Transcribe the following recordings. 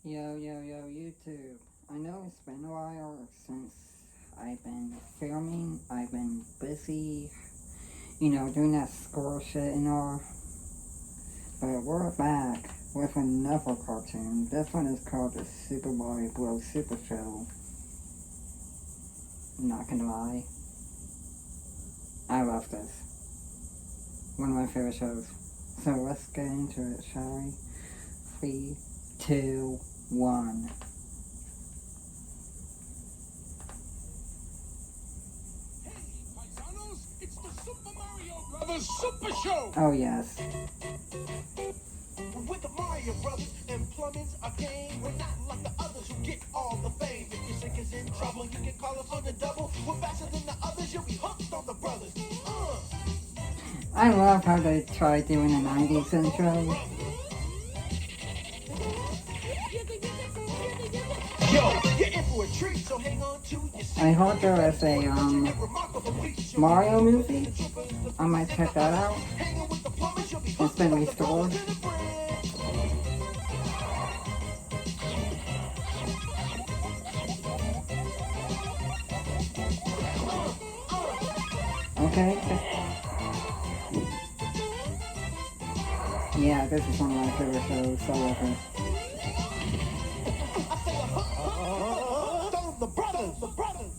Yo, YouTube. I know it's been a while since I've been filming. I've been busy, doing that school shit and all. But we're back with another cartoon. This one is called the Super Mario Bros. Super Show. I'm not gonna lie. I love this. One of my favorite shows. So let's get into it, shall we? 3, 2, 1. It's the Super Mario Brothers Super Show! Oh, yes. We're with the Mario Brothers, and plumbing's our game. We're not like the others who get all the fame. If your sink is in trouble, you can call us on the double. We're faster than the others, you'll be hooked on the brothers. I love how they tried doing a 90s intro. Yo, you're in for a treat, so hang on to your seat. I heard there was a Mario movie. I might check that out. It's been restored. Okay. Yeah, this is one of my favorite shows, so I love it. The brothers.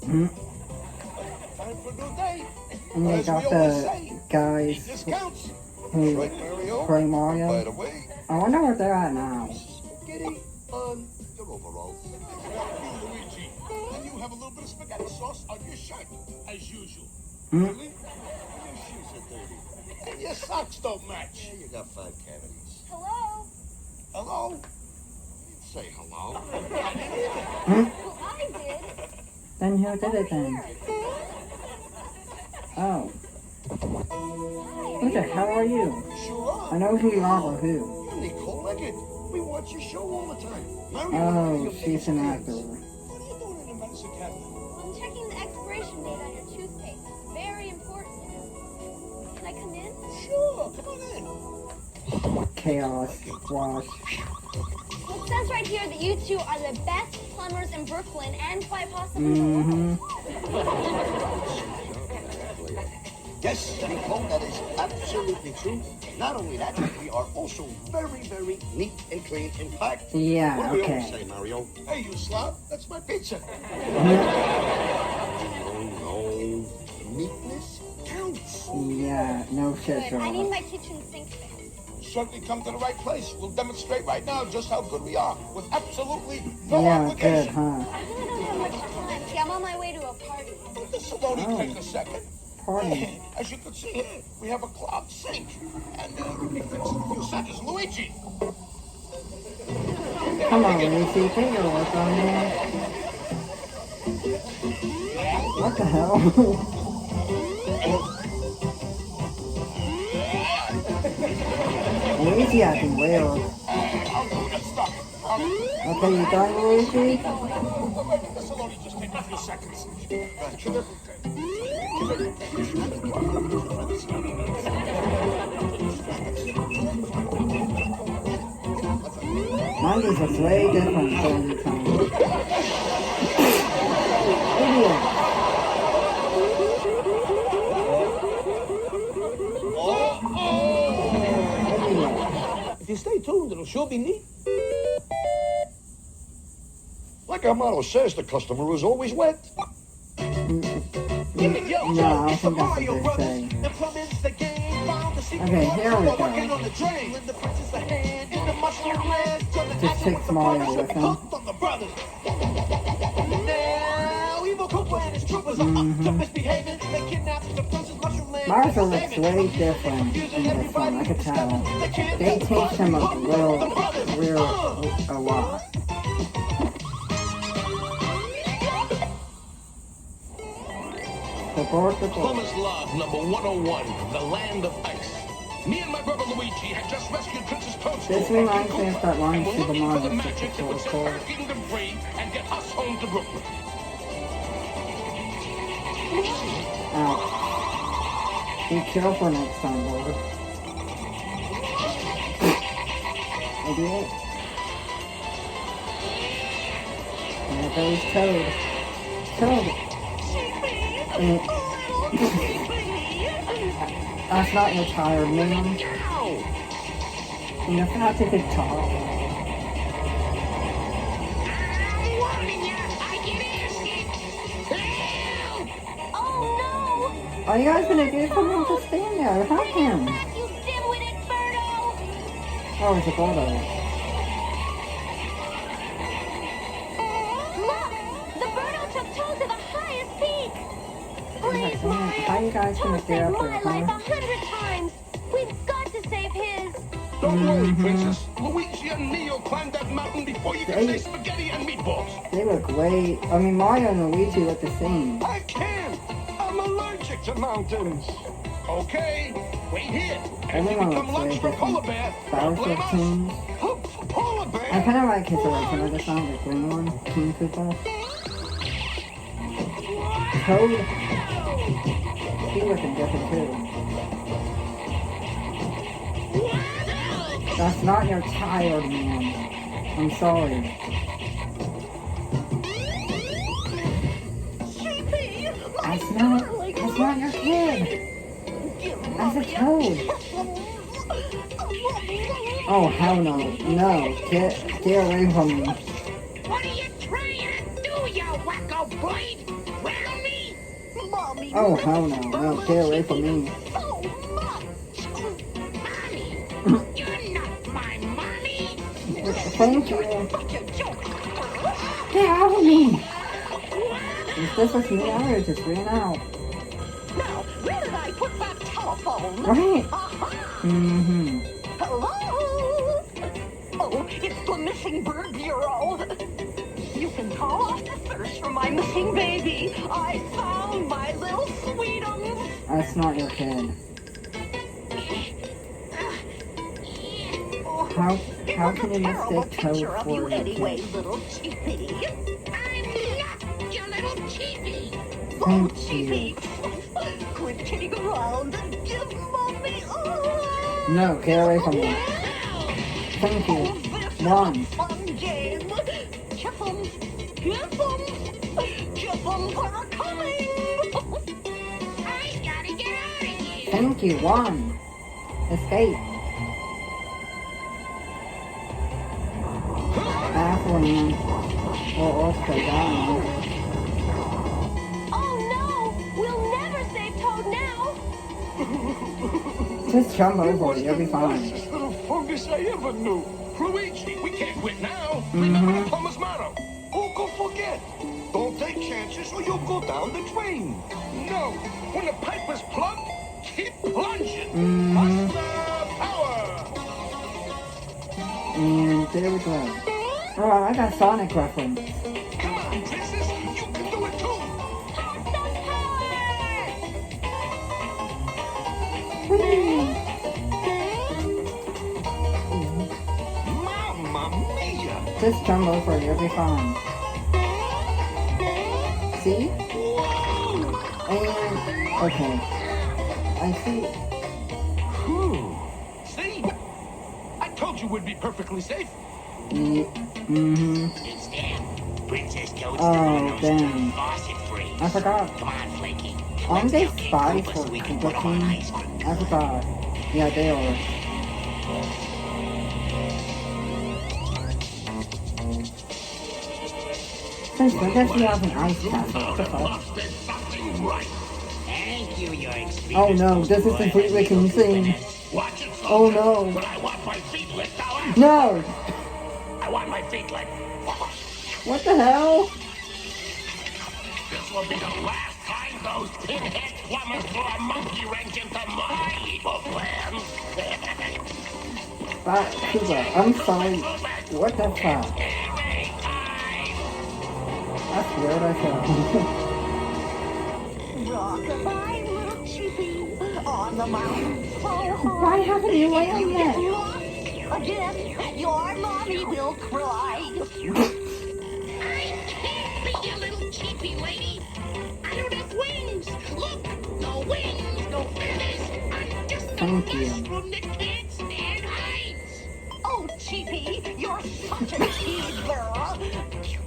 Mm-hmm. Time for a new day. And they got the guys who play Mario. By the way, I wonder where they're at now. spaghetti on your overalls. Luigi, and you have a little bit of spaghetti sauce on your shirt, as usual. Hmm? Really? Your shoes are dirty. And your socks don't match. Yeah, you got 5 cavities. Hello? Hello? You didn't say hello. Hmm? Well, I did. Then who did it then? Oh. Who the hell are you? Sure are. I know who you are, but who? You're Nicole Leggett. We watch your show all the time. Oh, she's an actor. What are you doing in the medicine cabinet? Well, I'm checking the expiration date on your toothpaste. Very important. Can I come in? Sure, come on in. Chaos. Wash. Well, it says right here that you two are the best plumbers in Brooklyn and quite possibly the Mm-hmm. world. Yes, Nicole, that is absolutely true. Not only that, we are also very, very neat and clean and packed. Yeah, What do we okay. always say, Mario? Hey, you slob, that's my pizza. No. Neatness counts. Yeah, no shit, Good. I need girl. my kitchen sink fixed. Certainly come to the right place. We'll demonstrate right now just how good we are with absolutely no Yeah, good, obligation. huh? I really don't have much time. See, I'm on my way to a party. This will only Oh. take a second. Party. As you can see here, we have a clogged sink. And we fix it in a few seconds. Luigi! Come on, Lucy, put your work on there. What the hell? Luigi acting weird. I'll do the stuff. Okay, you done, Luigi? This will only just take a few seconds. Mine is just way different from the time. Idiot! Idiot. If you stay tuned, it'll sure be neat. Like our motto says, the customer is always wet. No, I don't think that's what they say. Okay, here we go. Just takes Mario with him. Mario looks way different in this one, I could tell. They changed him a lot. Plymouth Love, number 101, the land of ice. Me and my brother Luigi had just rescued Princess Toadstool. This reminds me of that line and we're to the looking for the Mario magic that would set Super our kingdom free and get us home to Brooklyn. Ouch. Be careful next time, Lord. Idiot. There goes Toad. Toad. That's not your tired man. You're not a good talk. Are you guys gonna do something to stand there? Help him! Oh, it's a Birdo. Look! The Birdo took Toad to the highest peak! Please, How are you guys gonna Toad get saved up my there, life huh? 100 times! We've got to save his! Don't worry, Princess. Luigi and Neo climbed that mountain before you could say spaghetti and meatballs. They look way... I mean, Mario and Luigi look the same. I can't. I'm allergic to mountains. Okay, wait here. And if you Everyone become looks way lunch for Polar different. Bear, don't Bowser blame us. King. Polar I bear? kind of like his original design, the green one. King Koopa. Toad. He looking different too. That's not your tired man. I'm sorry. That's not your kid. That's a Toad. Oh hell no. No. Get away from me. What are you trying to do, you wacko blade? Rattle me? Mommy. Oh hell no. No, get away from me. Mommy, you're not my mommy. Thank you. Get out of me. If this was me, I would just ran out. Now, where did I put that telephone? Right. Aha! Mm-hmm. Hello? Oh, it's the Missing Bird Bureau. You can call off the search for my missing baby. I found my little sweetums. That's not your kid. How can you mistake Toad of for you your anyway, kid? little cheapie. I'm not your little cheapie. Thank you. Cheapie. Quit kidding around and give mommy a No, get away from me. Thank you. One. fun game. Kiffums, kiffums, kiffums are coming. I gotta get out of here. Thank you. One. Escape. Baffling. Or also dying. Oh no! We'll never save Toad now! Just jump over it. You'll be fine. Nicest little fungus I ever knew. Luigi, we can't quit now. Remember the plumber's motto. Who could forget? Don't take chances or you'll go down the drain. No, when the pipe is plugged, keep plunging. Buster power. And there we go. Oh, I got Sonic reference. Come on, Princess, you can do it too. Mamma mia! Just jump over it. You'll be fine. See? And okay. I see. See? I told you we'd be perfectly safe. Mm-hmm. It's them. Princess Toad's Oh, damn. faucet free. I forgot. Come on, Flaky. Aren't they Let's go get spies Koopa for so we can Koopa put 'em on King? ice cream. I forgot. Yeah, they are. Since when does he have an ice castle? What the fuck? Thank you, your experience. Oh no, this is the freaking thing. Watch it, Oh soldier. no. But I want my feet licked out. No! I want my feet licked. What the hell? This will be the last time those pinhead plumbers throw a monkey wrench into my evil plans. Koopa, I'm sorry. What the fuck? That's weird, I thought. Rock-a-bye, little cheapie. On the mountain. Why haven't you landed yet? Again, your mommy will cry. I can't be your little cheapy lady. I don't have wings. Look, thank you. From the can't stand heights. Oh, Cheapy, you're such a teaser.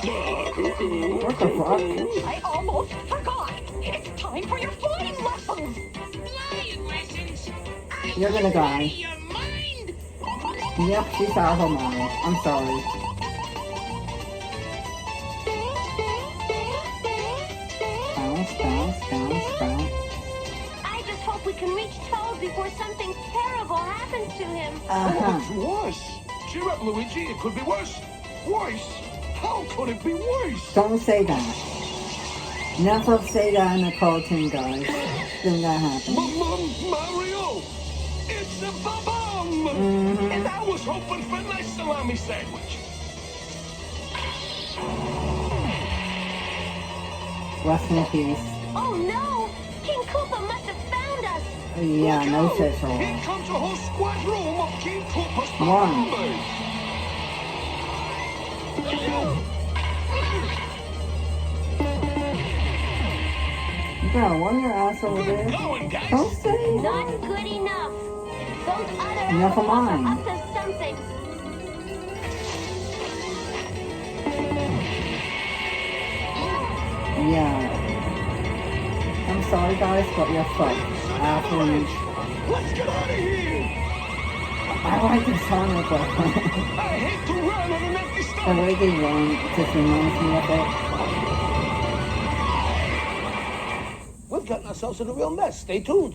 What the fuck? I almost forgot. It's time for your flying lessons. Flying lessons. Are You're gonna you die. out of your mind? Yep, she's out of her mind. I'm sorry. Bounce, bounce, bounce, bounce. I just hope we can reach Toad before something terrible happens to him. Uh-huh. It's worse. Cheer up, Luigi. It could be worse. Worse? How could it be worse? Don't say that. Never say that in a cartoon, guys. Then that happens. Mario! It's a bomb! And I was hoping for a nice salami sandwich. Rest in peace. Oh no! King Koopa must have found us! Yeah, Look no out. shit for Here all. comes a whole squadron of King Koopa's One. bombers. You gotta run your ass over Good there. going, guys. Don't say Not that. good enough. Those other Never animals mind. are up to something. Yeah. I'm sorry, guys, but you're fucked. After you. Let's get out of here. I like the Sonic weapon. I hate to run on an empty The stomach. way they run just reminds me of it. We've gotten ourselves in a real mess. Stay tuned.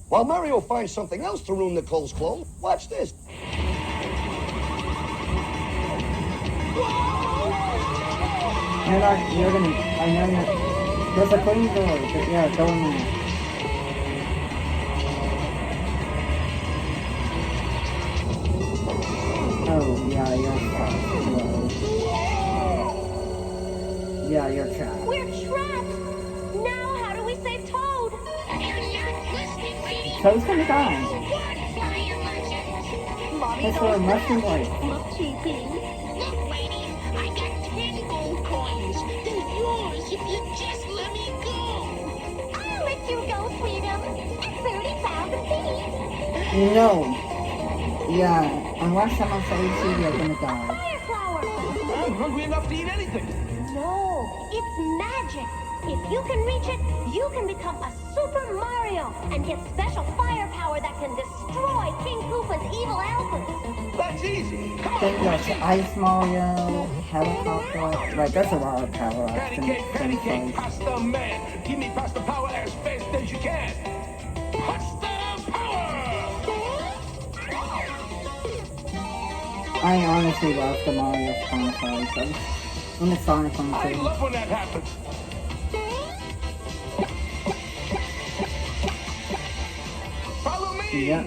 While Mario finds something else to ruin Nicole's clothes, watch this. You're gonna, I know you're, there's a clean door, but yeah, go in there. Oh, yeah, you're fucked. Whoa. Yeah, you're trapped. We're trapped! Now how do we save Toad? You're not listening, lady. Toad's gonna die. What flying lessons? Mommy It's knows a mushroom best. light. Look, Cheapy. Look, lady, I got 10 gold coins. They're yours if you just let me go. I'll let you go, Freedom. At 30,000 feet. No. Yeah, unless someone saves you, you're gonna die. Fire flower! I'm hungry enough to eat anything. No, it's magic. If you can reach it, you can become a Super Mario and get special firepower that can destroy King Koopa's evil helpers. That's easy. Come on, Then there's Luigi. Ice Mario, Helicopter, like there's a lot of power ups Patty in cake, this. pasta man. Give me pasta power as fast as you can. Pasta power! I honestly love the Mario franchise. And the Sonic one I too. love when that happens. Follow me! Yep.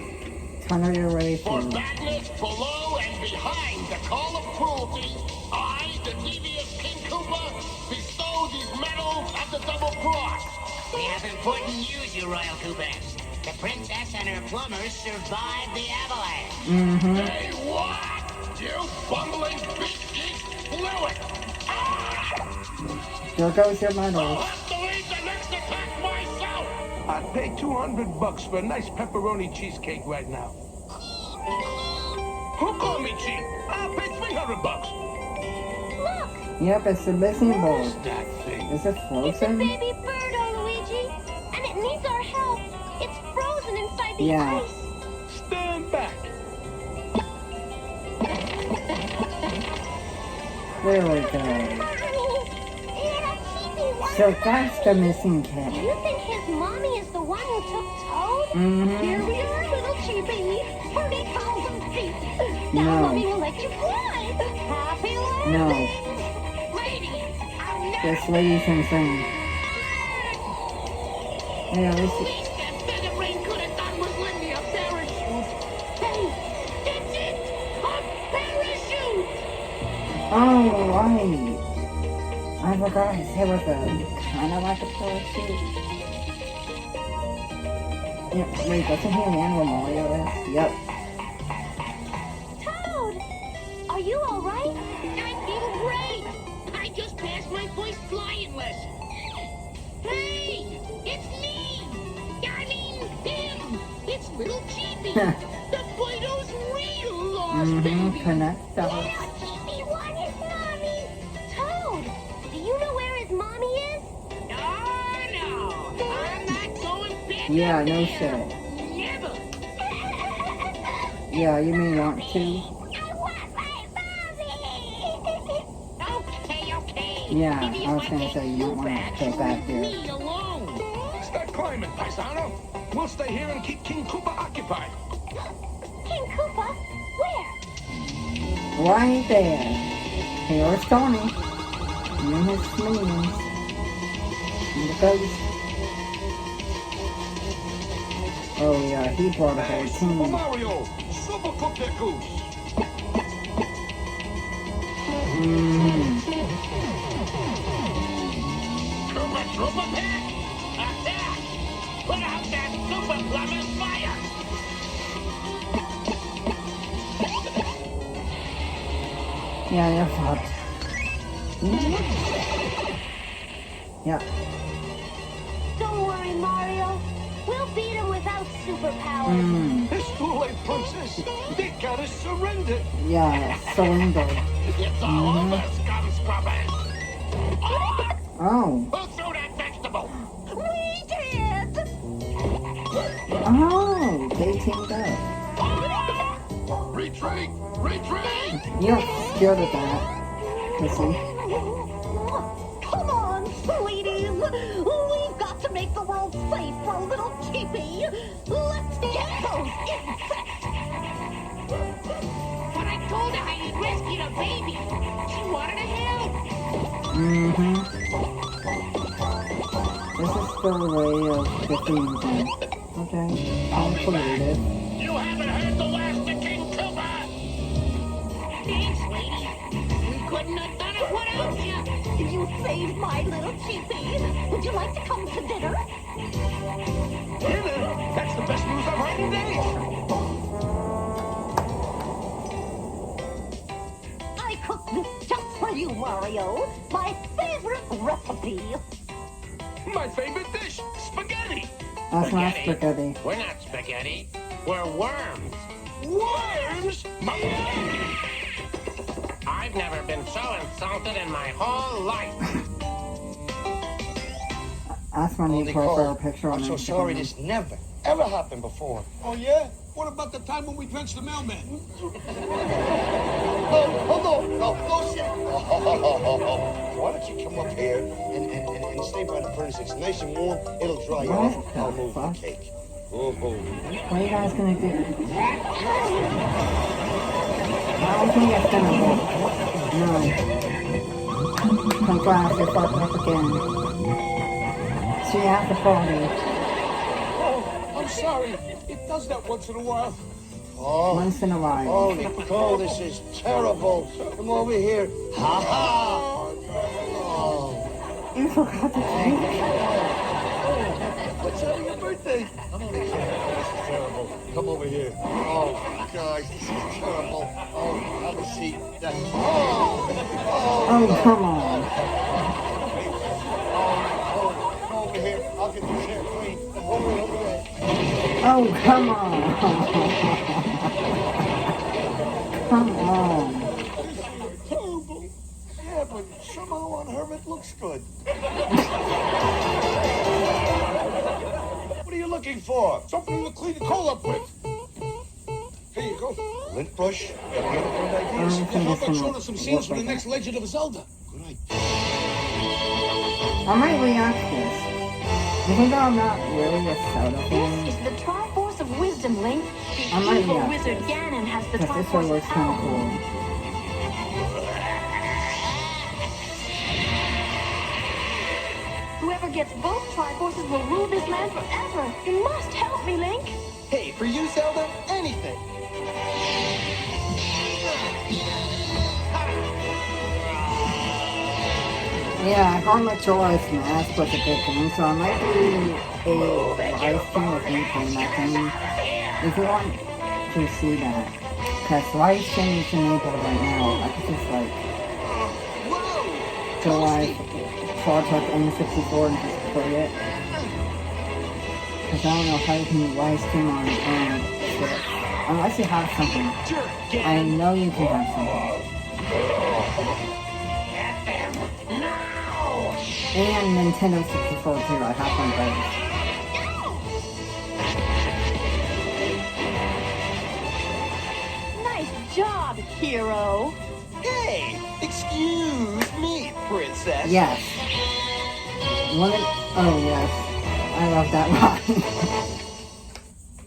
Turn your way For through. badness below and behind the call of cruelty, I, the devious King Koopa, bestow these medals of the double cross. We have important news, you royal Koopas. The princess and her plumbers survived the avalanche. Mm-hmm. Hey, what? You bumbling beat geek blew it! Ah! There goes your I'll medal. have to lead the next attack myself! I'd pay $200 for a nice pepperoni cheesecake right now. Who called me cheap? I'll pay $300. Look, Yep, it's the missing What's board. that thing? Is it it's a frozen? baby bird, oh Luigi, and it needs our help. It's frozen inside the Yeah. ice. Stand back. There we go. So that's the missing Do cat. you think his mommy is the one who took Toad? Mm-hmm. Here we are, little Chippy. 30,000 feet. Now No. mommy will let you fly. Happy landing. No. Lady, I'm not This lady's insane. Yeah, this is... least that Feather Brain could have done was lend me a parachute. Hey, that's it! A parachute! Oh, right. I forgot his head was a kind of like a parachute. Yeah, wait, doesn't he land where Mario is? Yep. Toad, are you all right? I feel great! I just passed my swimming lesson. Hey, it's me. I mean, him. It's little Cheapy. The Play-Doh's real lost baby. Connect us. Cheapy, what is Mommy? Toad, do you know where his mommy is? Oh, no. I'm not going back Yeah, up no there. shit. Never. Yeah, you may want to. I want my mommy! Okay. Yeah, Maybe I was if gonna take say you you might wanna back, go you'll back leave there. me alone. Start climbing, Paisano. We'll stay here and keep King Koopa occupied. King Koopa? Where? Right there. Here's Tony. And his minions. And the ghost. Oh yeah, he brought a whole Super team. Mario, super cook that goose. Koopa Troopa Pack! Attack! Put out that Super Plumber's fire! Yeah, you're fucked. Yeah. Don't worry, Mario. We'll beat him without superpowers. It's too late, Princess. They gotta surrender. Yeah, surrender. It's all over, scum scrubbers! Oh. Who threw that vegetable? We did! Oh, they teamed up. Retreat! Retreat! You're scared of that, pussy. Come on, sweeties. We've got to make the world safe for little Cheapy. Let's get those insects. But I told her I rescued a baby. She wanted to help. This is the way of defeating them. Okay, I'm creative. You haven't heard the last of King Koopa! Thanks, lady. We couldn't have done it without you. You saved my little Cheapy. Would you like to come to dinner? Dinner? That's the best news I've heard in days. I cooked this just for you, Mario. My favorite recipe. My favorite dish, spaghetti. That's not spaghetti. We're not spaghetti. We're worms. Worms? I've never been so insulted in my whole life. That's my new profile picture on I'm so Instagram. sorry this never, ever happened before. Oh, yeah? What about the time when we drenched the mailman? No, shit. Why don't you come up here and stay by the furnace? It's nice and warm. It'll dry What off. the I'll move the fuck? cake. What are you guys gonna do? I don't think it's gonna work. No. Congrats, you fucked up again. See you at the party. Oh, I'm sorry. It does that once in a while. Oh, Once in a while. oh, Nicole, this is terrible. Come over here. Ha ha. Oh. You forgot the cake. What's having your birthday? I'm only kidding. This is terrible. Come over here. Oh, gosh, this is terrible. Oh, have a seat. Oh, come on. Come over here. I'll get this hair clean. Over there. Oh, come on. Come on. Terrible. Yeah, but somehow on her it looks good. What are you looking for? Something to clean the coal up with. Here you go. Lint brush? Got any other good ideas? I don't How think it's about showing gonna us some scenes from work the like next Legend of Zelda? Good idea. I might react to this. Even though I'm not really a Zelda fan, This is the Triforce of Wisdom, Link. I The might evil react. wizard Ganon has the because this one Triforce looks of kind of Power. cool. Whoever gets both Triforces will rule this land forever. You must help me, Link. Hey, for you, Zelda, anything. Yeah, I heard Majora's Mask was a good game, so I might do a live stream of me playing that game if you want to see that. Because live stream is enabled right now. I could just like go live Star Trek N64 and just play it. Because I don't know how you can live stream on Switch. Unless you have something. I know you can have something. And Nintendo 64 too, I have one of Nice job, hero. Hey, excuse me, princess. Yes. Oh yes. I love that line.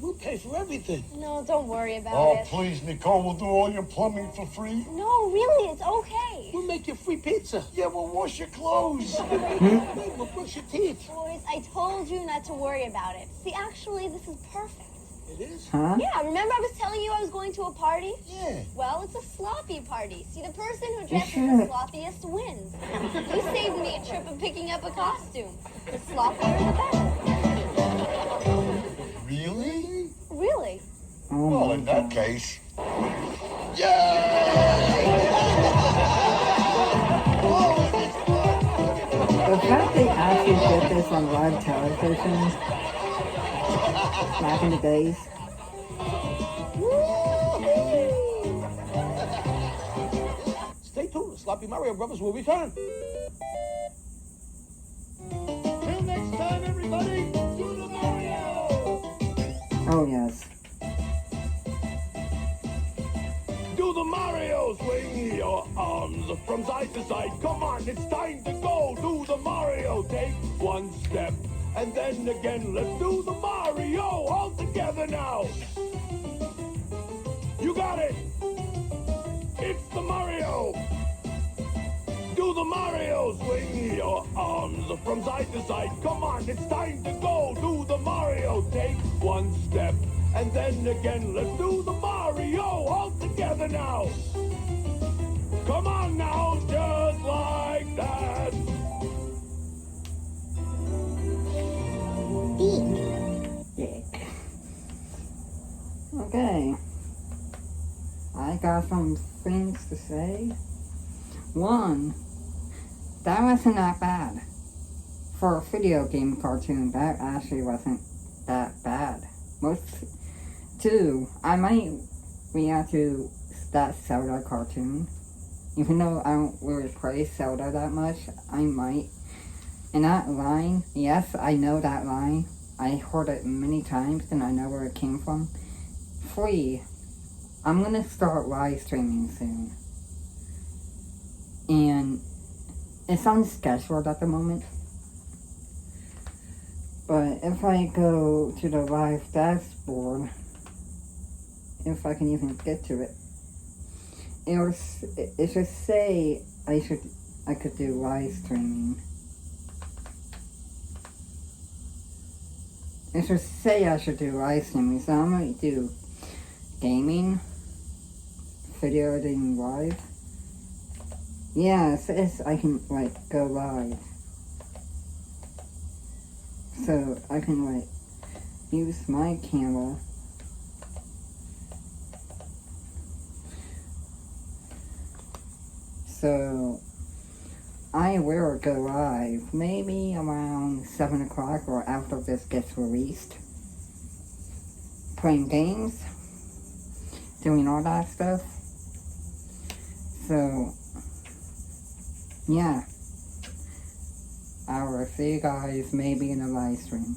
We'll pay for everything. No, don't worry about Oh, it. please, Nicole, we'll do all your plumbing for free. No, really, it's okay. We'll make you free pizza. Yeah, we'll wash your clothes. We'll brush your teeth. Boys, I told you not to worry about it. See, actually, this is perfect. It is? Huh? Yeah, remember I was telling you I was going to a party? Yeah. Well, it's a sloppy party. See, the person who dresses the should. sloppiest wins. You saved me a trip of picking up a costume. The sloppier, the better. Really? Really? Oh Well, my in that God. case. The fact they actually did this on live television back in the days. Stay tuned. The Sloppy Mario Brothers will return. Till next time, everybody, do the Mario! Oh yes. Do the Mario, swing your arms from side to side. Come on, it's time to go. Do the Mario, take one step. And then again, let's do the Mario all together now. You got it. It's the Mario. Do the Mario, swing your arms from side to side. Come on, it's time to go. Do the Mario, take one step. And then again, let's do the Mario all together now. Come on now, just like that. Dick. Okay. I got some things to say. One, that wasn't that bad. For a video game cartoon, that actually wasn't that bad. Two, I might react to that Zelda cartoon. Even though I don't really play Zelda that much, I might. And that line, yes, I know that line. I heard it many times and I know where it came from. 3, I'm gonna start live streaming soon. And it's unscheduled at the moment. But if I go to the live dashboard, if I can even get to it, it should say I could do live streaming. It should say I should do live streaming, so I'm gonna do gaming, video editing live. Yeah, it says I can go live. So I can use my camera. So I will go live maybe around 7 o'clock or after this gets released. Playing games, doing all that stuff. So yeah, I will see you guys maybe in a live stream.